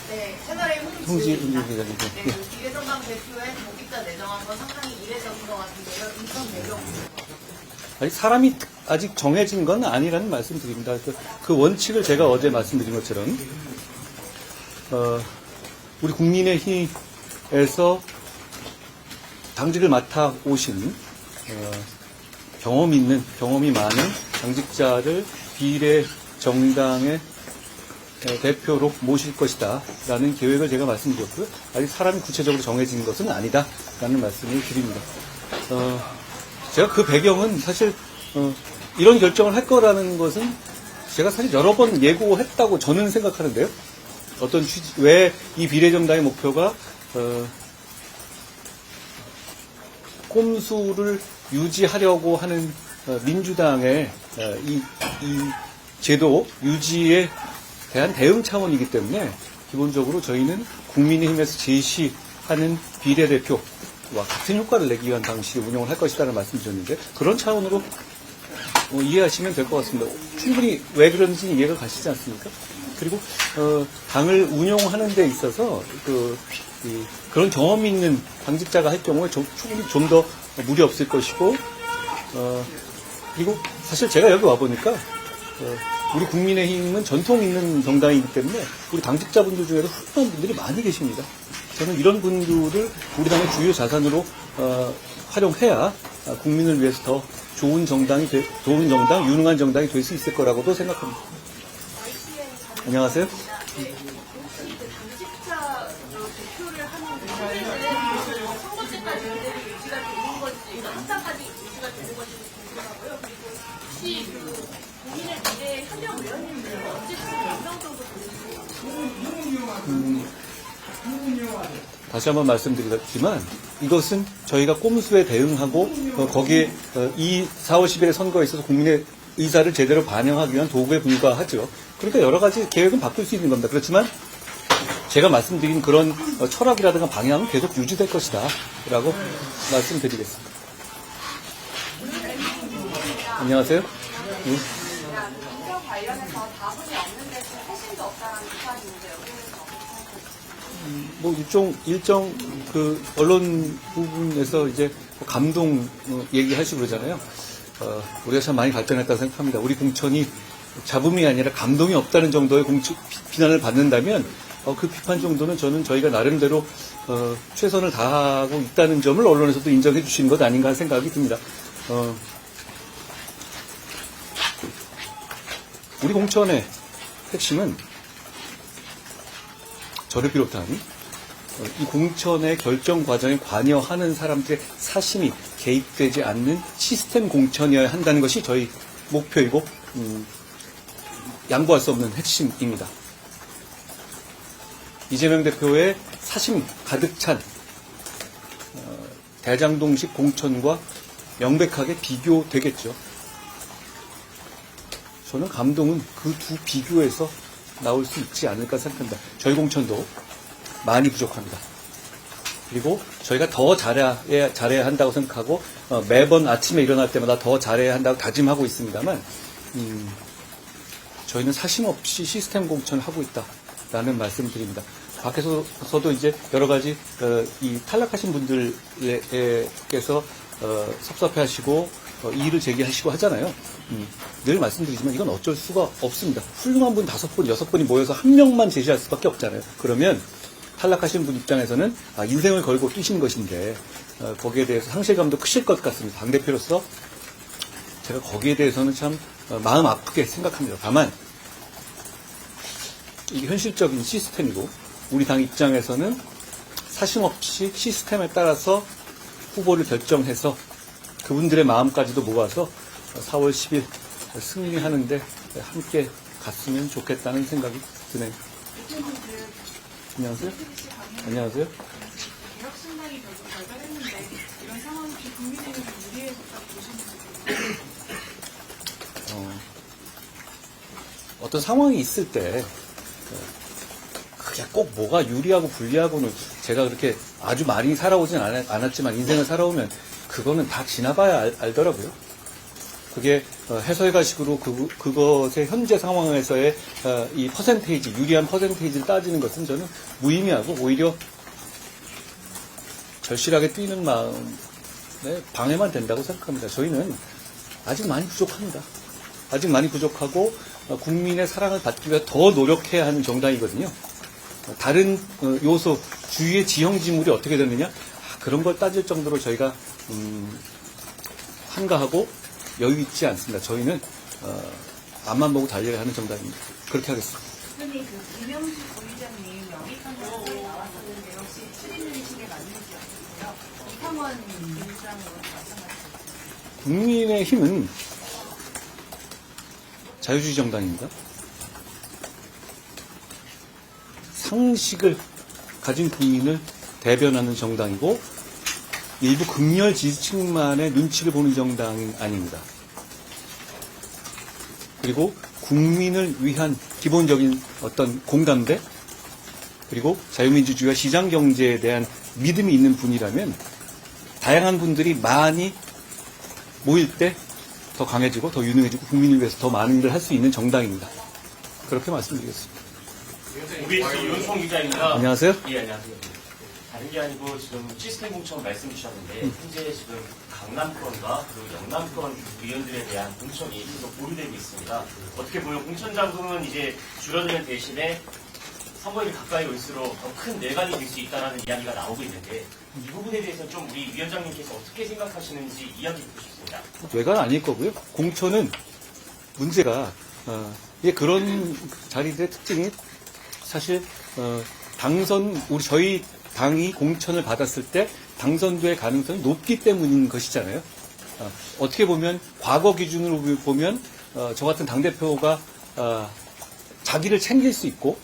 네, 채널A 홍지입니다. 네, 그 비례정당 대표의 목입자 내정한 건 상당히 이례적인 것 같은데요. 인천 배경입니다. 아니, 사람이 아직 정해진 건 아니라는 말씀 드립니다. 그 원칙을 제가 어제 말씀드린 것처럼, 우리 국민의힘에서 당직을 맡아 오신, 경험이 많은 당직자를 비례 정당의 대표로 모실 것이다 라는 계획을 제가 말씀드렸고요. 아직 사람이 구체적으로 정해진 것은 아니다 라는 말씀을 드립니다. 제가 그 배경은 사실 이런 결정을 할 거라는 것은 제가 사실 여러 번 예고했다고 저는 생각하는데요. 왜 이 비례정당의 목표가 꼼수를 유지하려고 하는 민주당의 이 제도 유지에 대한 대응 차원이기 때문에 기본적으로 저희는 국민의힘에서 제시하는 비례대표와 같은 효과를 내기 위한 방식의 운영을 할 것이라는 말씀드렸는데 그런 차원으로 이해하시면 될 것 같습니다. 충분히 왜 그런지 이해가 가시지 않습니까? 그리고 당을 운영하는 데 있어서 그런 경험 있는 당직자가 할 경우에 충분히 좀 더 무리 없을 것이고 그리고 사실 제가 여기 와보니까 우리 국민의힘은 전통 있는 정당이기 때문에 우리 당직자분들 중에도 훌륭한 분들이 많이 계십니다. 저는 이런 분들을 우리 당의 주요 자산으로 활용해야 국민을 위해서 더 좋은 정당, 유능한 정당이 될 수 있을 거라고도 생각합니다. 안녕하세요. 당직자 대표를 하는 분들은 선거 때까지 그대로 유지가 되는 건지, 항상까지 유지가 되는 건지 궁금하고요. 그리고 혹시 본인의 미래 현역 의원님들은 언제쯤 몇 명 정도 되는지? 다시 한번 말씀드리지만 이것은 저희가 꼼수에 대응하고 거기에 이 4월 10일의 선거에 있어서 국민의 의사를 제대로 반영하기 위한 도구에 불과하죠. 그러니까 여러 가지 계획은 바뀔 수 있는 겁니다. 그렇지만 제가 말씀드린 그런 철학이라든가 방향은 계속 유지될 것이다 라고 말씀드리겠습니다. 안녕하세요. 인정 관련해서 다분히 없는데 회신도 없다는 비판이 있는데 여기는 일정 언론 부분에서 이제 감동 얘기하시고 그러잖아요. 우리가 참 많이 발전했다고 생각합니다. 우리 공천이 잡음이 아니라 감동이 없다는 정도의 비난을 받는다면 그 비판 정도는 저는 저희가 나름대로 최선을 다하고 있다는 점을 언론에서도 인정해 주시는 것 아닌가 하는 생각이 듭니다. 우리 공천의 핵심은 저를 비롯한 이 공천의 결정 과정에 관여하는 사람들의 사심이 개입되지 않는 시스템 공천이어야 한다는 것이 저희 목표이고 양보할 수 없는 핵심입니다. 이재명 대표의 사심 가득 찬 대장동식 공천과 명백하게 비교되겠죠. 저는 감동은 그 두 비교에서 나올 수 있지 않을까 생각합니다. 저희 공천도 많이 부족합니다. 그리고 저희가 더 잘해야 한다고 생각하고 매번 아침에 일어날 때마다 더 잘해야 한다고 다짐하고 있습니다만 저희는 사심 없이 시스템 공천을 하고 있다라는 말씀을 드립니다. 밖에서도 이제 여러 가지 이 탈락하신 분들께서 섭섭해하시고 이의를 제기하시고 하잖아요. 늘 말씀드리지만 이건 어쩔 수가 없습니다. 훌륭한 분 5분, 6분이 모여서 한 명만 제시할 수밖에 없잖아요. 그러면 탈락하신 분 입장에서는 인생을 걸고 뛰신 것인데 거기에 대해서 상실감도 크실 것 같습니다. 당대표로서 제가 거기에 대해서는 참 마음 아프게 생각합니다. 다만 이게 현실적인 시스템이고 우리 당 입장에서는 사심 없이 시스템에 따라서 후보를 결정해서 그분들의 마음까지도 모아서 4월 10일 승리하는데 함께 갔으면 좋겠다는 생각이 드네요. 안녕하세요. 안녕하세요. 개혁신당이 결국 발표했는데 이런 상황이 국민의힘을 유리해졌다고 보시는 어떤 상황이 있을 때 그게 꼭 뭐가 유리하고 불리하고는 제가 그렇게 아주 많이 살아오진 않았지만 인생을 살아오면 그거는 다 지나봐야 알더라고요. 그게 해설가식으로 그것의 현재 상황에서의 이 퍼센테이지, 유리한 퍼센테이지를 따지는 것은 저는 무의미하고 오히려 절실하게 뛰는 마음에 방해만 된다고 생각합니다. 저희는 아직 많이 부족합니다. 아직 많이 부족하고 국민의 사랑을 받기 위해 더 노력해야 하는 정당이거든요. 다른 요소, 주위의 지형지물이 어떻게 되느냐? 그런 걸 따질 정도로 저희가 한가하고 여유 있지 않습니다. 저희는 앞만 보고 달려야 하는 정당입니다. 그렇게 하겠습니다. 선생님, 그 김영수 부의장님 영입한다고 나왔었는데 혹시 출입문이신 게 맞는지 어떠세요? 이상원 부의장으로 마찬가지죠. 국민의힘은 자유주의 정당입니다. 상식을 가진 국민을 대변하는 정당이고 일부 극렬 지지층만의 눈치를 보는 정당이 아닙니다. 그리고 국민을 위한 기본적인 어떤 공감대 그리고 자유민주주의와 시장경제에 대한 믿음이 있는 분이라면 다양한 분들이 많이 모일 때 더 강해지고 더 유능해지고 국민을 위해서 더 많은 일을 할 수 있는 정당입니다. 그렇게 말씀드리겠습니다. 우리 윤송 기자입니다. 안녕하세요. 예, 안녕하세요. 다른 게 아니고 지금 시스템 공천 말씀 주셨는데 현재 지금 강남권과 그리고 영남권 의원들에 대한 공천이 계속 보류되고 있습니다. 어떻게 보면 공천 장소는 이제 줄어드는 대신에 선거일이 가까이 올수록 더 큰 내관이 될 수 있다는 이야기가 나오고 있는데 이 부분에 대해서 좀 우리 위원장님께서 어떻게 생각하시는지 이야기 듣고 싶습니다. 외관 아닐 거고요. 공천은 문제가 그런 자리들의 특징이 사실 저희 당이 공천을 받았을 때 당선될 가능성이 높기 때문인 것이잖아요. 어떻게 보면 과거 기준으로 보면 저 같은 당대표가 자기를 챙길 수 있고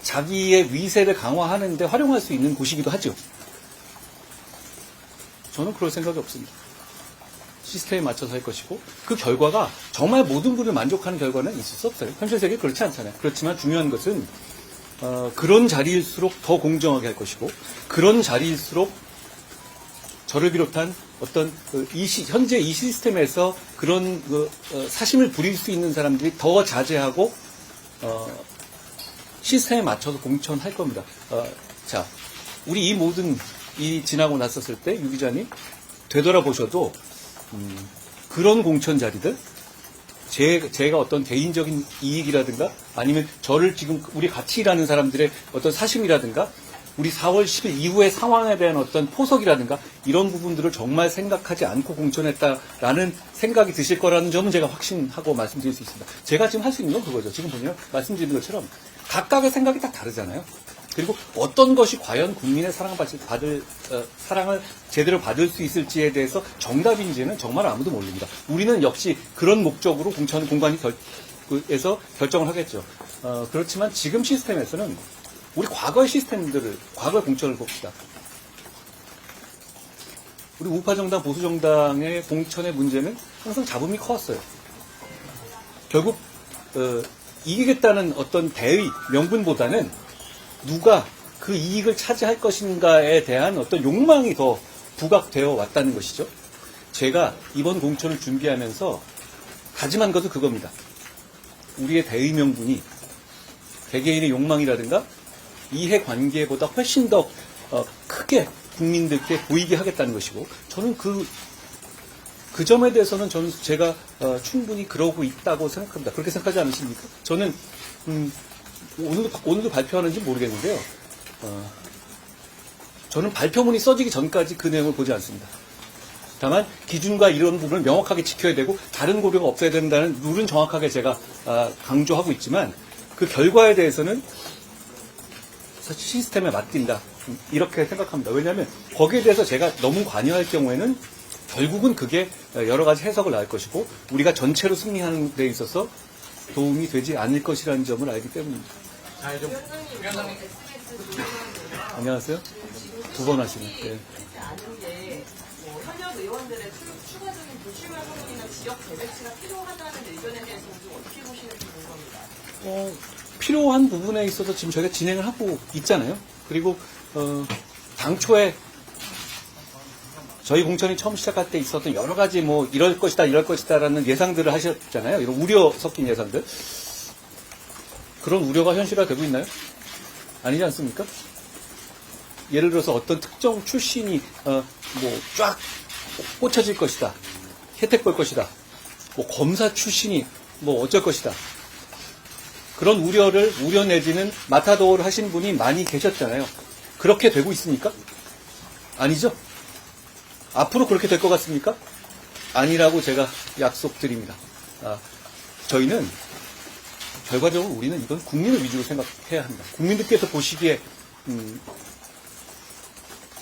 자기의 위세를 강화하는 데 활용할 수 있는 곳이기도 하죠. 저는 그럴 생각이 없습니다. 시스템에 맞춰서 할 것이고 그 결과가 정말 모든 분을 만족하는 결과는 있을 수 없어요. 현실 세계에 그렇지 않잖아요. 그렇지만 중요한 것은 그런 자리일수록 더 공정하게 할 것이고 그런 자리일수록 저를 비롯한 어떤 현재 이 시스템에서 그런 사심을 부릴 수 있는 사람들이 더 자제하고 시스템에 맞춰서 공천할 겁니다. 자, 우리 이 모든 지나고 났었을 때 유 기자님 되돌아보셔도 그런 공천 자리들 제가 어떤 개인적인 이익이라든가 아니면 저를 지금 우리 같이 일하는 사람들의 어떤 사심이라든가 우리 4월 10일 이후의 상황에 대한 어떤 포석이라든가 이런 부분들을 정말 생각하지 않고 공천했다라는 생각이 드실 거라는 점은 제가 확신하고 말씀드릴 수 있습니다. 제가 지금 할 수 있는 건 그거죠. 지금 보면 말씀드린 것처럼 각각의 생각이 다 다르잖아요. 그리고 어떤 것이 과연 국민의 사랑을 제대로 받을 수 있을지에 대해서 정답인지는 정말 아무도 모릅니다. 우리는 역시 그런 목적으로 공천 공관위에서 결정을 하겠죠. 그렇지만 지금 시스템에서는 우리 과거의 과거의 공천을 봅시다. 우리 우파정당, 보수정당의 공천의 문제는 항상 잡음이 커왔어요. 결국 이기겠다는 어떤 대의, 명분보다는 누가 그 이익을 차지할 것인가에 대한 어떤 욕망이 더 부각되어 왔다는 것이죠. 제가 이번 공천을 준비하면서 다짐한 것은 그겁니다. 우리의 대의 명분이 개개인의 욕망이라든가 이해관계보다 훨씬 더 크게 국민들께 보이게 하겠다는 것이고 저는 그 점에 대해서는 제가 충분히 그러고 있다고 생각합니다. 그렇게 생각하지 않으십니까? 저는 오늘도 발표하는지 모르겠는데요. 저는 발표문이 써지기 전까지 그 내용을 보지 않습니다. 다만 기준과 이런 부분을 명확하게 지켜야 되고 다른 고려가 없어야 된다는 룰은 정확하게 제가 강조하고 있지만 그 결과에 대해서는 사실 시스템에 맡긴다. 이렇게 생각합니다. 왜냐하면 거기에 대해서 제가 너무 관여할 경우에는 결국은 그게 여러 가지 해석을 낳을 것이고 우리가 전체로 승리하는 데 있어서 도움이 되지 않을 것이라는 점을 알기 때문입니다. 위원장님 안녕하세요. 두 번 하시네. 네. 않은 게 현역 의원들의 추가적인 불출마 선언이나 지역 재배치가 필요하다는 의견에 대해서 좀 어떻게 보시는지 궁금합니다. 필요한 부분에 있어서 지금 저희가 진행을 하고 있잖아요. 그리고 당초에 저희 공천이 처음 시작할 때 있었던 여러 가지 뭐 이럴 것이다라는 예상들을 하셨잖아요. 이런 우려 섞인 예상들. 그런 우려가 현실화되고 있나요? 아니지 않습니까? 예를 들어서 어떤 특정 출신이 뭐 쫙 꽂혀질 것이다. 혜택 볼 것이다. 뭐 검사 출신이 뭐 어쩔 것이다. 그런 우려 내지는 마타도어를 하신 분이 많이 계셨잖아요. 그렇게 되고 있습니까? 아니죠? 앞으로 그렇게 될 것 같습니까? 아니라고 제가 약속드립니다. 저희는 결과적으로 우리는 이건 국민을 위주로 생각해야 합니다. 국민들께서 보시기에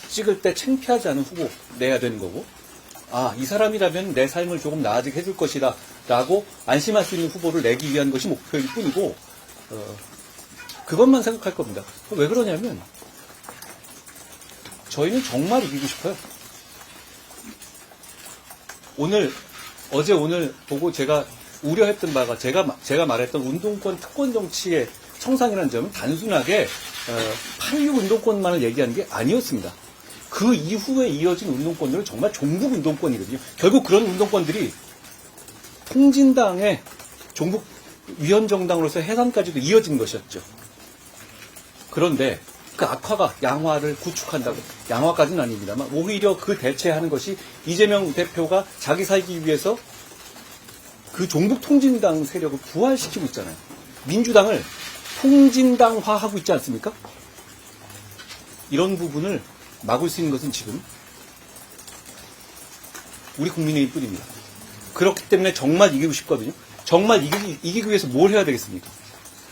찍을 때 창피하지 않은 후보 내야 되는 거고, 이 사람이라면 내 삶을 조금 나아지게 해줄 것이다 라고 안심할 수 있는 후보를 내기 위한 것이 목표일 뿐이고, 그것만 생각할 겁니다. 왜 그러냐면 저희는 정말 이기고 싶어요. 어제 오늘 보고 제가 우려했던 바가 제가 말했던 운동권 특권 정치의 청산이라는 점은 단순하게 8.16 운동권만을 얘기하는 게 아니었습니다. 그 이후에 이어진 운동권들은 정말 종북 운동권이거든요. 결국 그런 운동권들이 통진당의 종북 위헌정당으로서 해산까지도 이어진 것이었죠. 그런데 그 악화가 양화를 구축한다고, 양화까지는 아닙니다만 오히려 그 대체하는 것이 이재명 대표가 자기 살기 위해서 그 종북 통진당 세력을 부활시키고 있잖아요. 민주당을 통진당화하고 있지 않습니까? 이런 부분을 막을 수 있는 것은 지금 우리 국민의힘 뿐입니다. 그렇기 때문에 정말 이기고 싶거든요. 정말 이기기 위해서 뭘 해야 되겠습니까?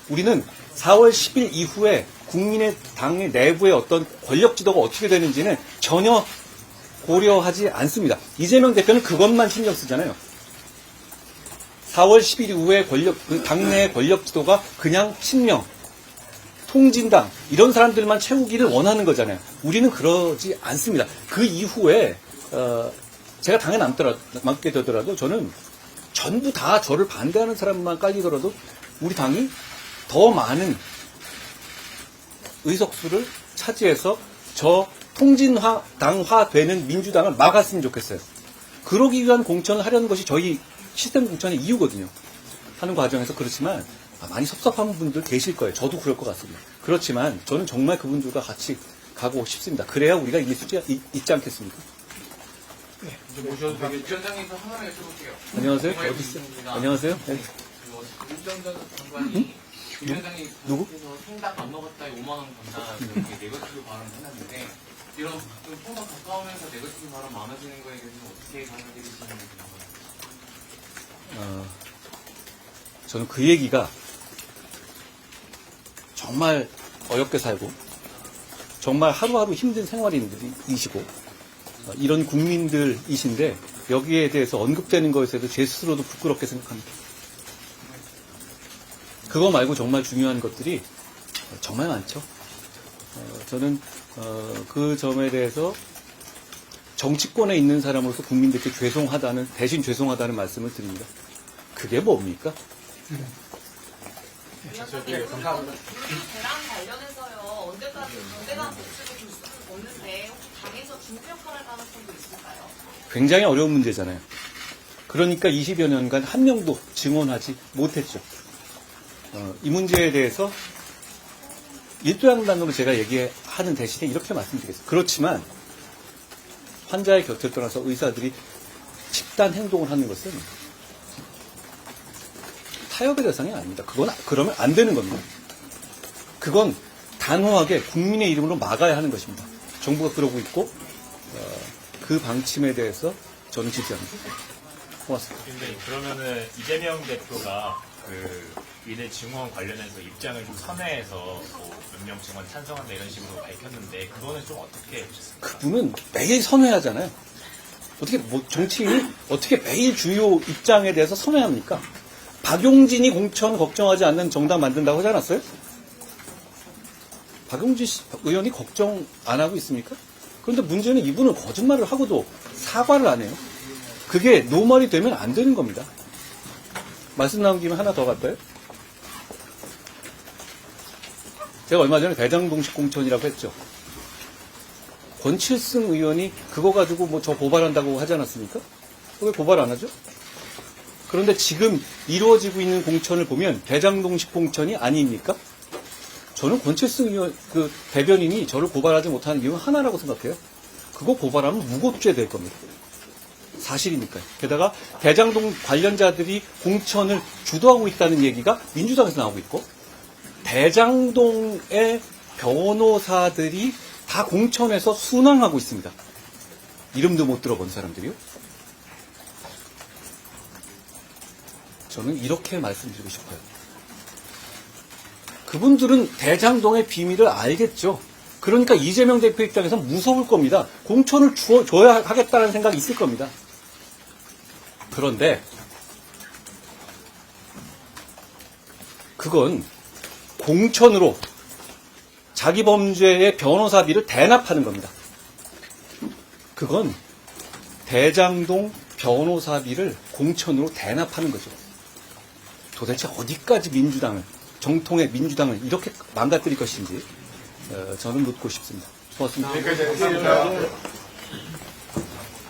우리는 4월 10일 이후에 국민의 당의 내부의 어떤 권력 지도가 어떻게 되는지는 전혀 고려하지 않습니다. 이재명 대표는 그것만 신경 쓰잖아요. 4월 10일 이후에 당내의 권력 지도가 그냥 친명, 통진당 이런 사람들만 채우기를 원하는 거잖아요. 우리는 그러지 않습니다. 그 이후에 제가 당에 남게 되더라도 저는 전부 다 저를 반대하는 사람만 깔리더라도 우리 당이 더 많은 의석수를 차지해서 저 통진당화되는 민주당을 막았으면 좋겠어요. 그러기 위한 공천을 하려는 것이 저희 시스템 공천의 이유거든요. 하는 과정에서. 그렇지만 많이 섭섭한 분들 계실 거예요. 저도 그럴 것 같습니다. 그렇지만 저는 정말 그분들과 같이 가고 싶습니다. 그래야 우리가 이길 수 있지 않겠습니까? 네, 이제 모셔도 되겠죠? 위원장님도 하나만 여쭤볼게요. 안녕하세요. 정말 어디 있어요? 있습니다. 안녕하세요. 네. 윤전 전 장관이 위원장이 누구? 계속해서 생닭 안 먹었다에 5만 원 건다 이렇게 네거티브 발언을 해놨는데 이런 좀 통과 가까우면서 네거티브 발언 많아지는 거에 대해서 어떻게 받아들이시는지 궁금해요. 저는 그 얘기가 정말 어렵게 살고 정말 하루하루 힘든 생활인들이시고 이런 국민들이신데 여기에 대해서 언급되는 것에 대해서 제 스스로도 부끄럽게 생각합니다. 그거 말고 정말 중요한 것들이 정말 많죠. 저는 그 점에 대해서 정치권에 있는 사람으로서 국민들께 대신 죄송하다는 말씀을 드립니다. 그게 뭡니까? 감사합니다. 대랑 관련해서요. 언제까지 언제나 복수를 줄 수는 없는데 혹시 당에서 중부 역할을 할 가능성도 있을까요? 굉장히 어려운 문제잖아요. 그러니까 20여 년간 한 명도 증언하지 못했죠. 이 문제에 대해서 일도양단으로 제가 얘기하는 대신에 이렇게 말씀드리겠습니다. 그렇지만 환자의 곁을 떠나서 의사들이 집단 행동을 하는 것은 타협의 대상이 아닙니다. 그러면 안 되는 겁니다. 그건 단호하게 국민의 이름으로 막아야 하는 것입니다. 정부가 그러고 있고 그 방침에 대해서 저는 지지합니다. 고맙습니다. 근데 그러면은 이재명 대표가 그 위례 증원 관련해서 입장을 좀 선회해서 뭐 몇 명 증원 찬성한다 이런 식으로 밝혔는데 그거는 좀 어떻게 보셨습니까? 그분은 매일 선회하잖아요. 어떻게 정치인이 어떻게 매일 주요 입장에 대해서 선회합니까? 박용진이 공천 걱정하지 않는 정당 만든다고 하지 않았어요? 박용진 의원이 걱정 안 하고 있습니까? 그런데 문제는 이분은 거짓말을 하고도 사과를 안 해요. 그게 노멀이 되면 안 되는 겁니다. 말씀 나온 김에 하나 더 갈까요? 제가 얼마 전에 대장동식 공천이라고 했죠. 권칠승 의원이 그거 가지고 뭐 저 고발한다고 하지 않았습니까? 왜 고발 안 하죠? 그런데 지금 이루어지고 있는 공천을 보면 대장동식 공천이 아닙니까? 저는 권칠승 의원, 그 대변인이 저를 고발하지 못하는 이유는 하나라고 생각해요. 그거 고발하면 무고죄 될 겁니다. 사실이니까요. 게다가 대장동 관련자들이 공천을 주도하고 있다는 얘기가 민주당에서 나오고 있고, 대장동의 변호사들이 다 공천에서 순항하고 있습니다. 이름도 못 들어본 사람들이요. 저는 이렇게 말씀드리고 싶어요. 그분들은 대장동의 비밀을 알겠죠. 그러니까 이재명 대표 입장에서 무서울 겁니다. 공천을 줘야 하겠다는 생각이 있을 겁니다. 그런데 그건 공천으로 자기 범죄의 변호사비를 대납하는 겁니다. 그건 대장동 변호사비를 공천으로 대납하는 거죠. 도대체 어디까지 민주당을, 정통의 민주당을 이렇게 망가뜨릴 것인지 저는 묻고 싶습니다. 고맙습니다.